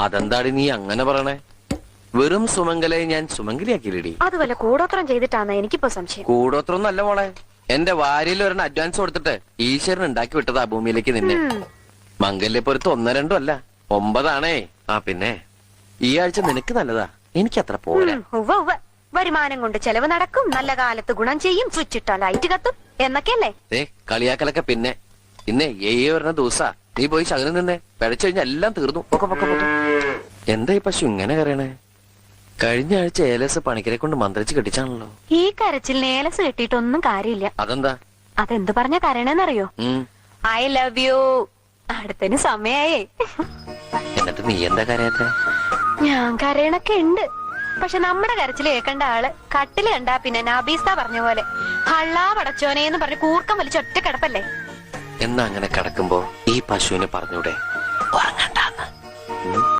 അതെന്താടി നീ അങ്ങനെ പറയണേ? വെറും സുമംഗലയെ ഞാൻ സുമംഗലിയാക്കിയില്ലടി. അത് വല്ല കൂടോത്രം ചെയ്തിട്ടാണ് എനിക്കിപ്പോ സംശയം. കൂടോത്രം നല്ല മോളെ. എന്റെ വാരിയിൽ ഒരെണ്ണം അഡ്വാൻസ് കൊടുത്തിട്ട് ഈശ്വരൻ ഉണ്ടാക്കി വിട്ടതാ ഭൂമിയിലേക്ക് നിന്നെ. മംഗല്യപ്പൊരുത്ത് 1 2 അല്ല 9 ആണേ. ആ പിന്നെ ഈ ആഴ്ച നിനക്ക് നല്ലതാ, എനിക്ക് അത്ര പോരാ. വരുമാനം കൊണ്ട് ചെലവ് നടക്കും, നല്ല കാലത്ത് ഗുണം ചെയ്യും, സ്വിച്ച് ഇട്ടാ ലൈറ്റ് കത്തും എന്നൊക്കെയല്ലേ. കളിയാക്കലൊക്കെ പിന്നെ. ഇന്നേ വരുന്ന ദിവസാ. നീ പോയി ശകലം നിന്നേ. പിഴച്ചു കഴിഞ്ഞാൽ എല്ലാം തീർന്നു. എന്താ ഈ പശു ഇങ്ങനെ കരയണേ? കഴിഞ്ഞ ആഴ്ച ഏലസ് പണിക്കരെ കൊണ്ട് മന്ത്രിച്ച് കെട്ടിച്ചാണല്ലോ. ഈ കരച്ചിലിന് ഏലസ് കെട്ടിയിട്ടൊന്നും കാര്യമില്ല. അതെന്താ? അതെന്ത് പറഞ്ഞ കരയണെന്നറിയോ? I love you. അടുത്തതിന് സമയായേ. എന്നിട്ട് നീ എന്താ കരയാത്ത? ഞാൻ കരയണൊക്കെ ഉണ്ട്. പക്ഷെ നമ്മുടെ കരച്ചിൽ കേൾക്കേണ്ട ആള് കട്ടില് കണ്ടാ പിന്നെ നബീസ്ത പറഞ്ഞ പോലെ ഹള്ളാ പടച്ചോനേന്ന് പറഞ്ഞ് കൂർക്കം വലിച്ച് ഒറ്റ കിടപ്പല്ലേ. എന്നാ അങ്ങനെ കിടക്കുമ്പോ ഈ പശുവിന് പറഞ്ഞൂടെ ഉറങ്ങണ്ടാന്ന്?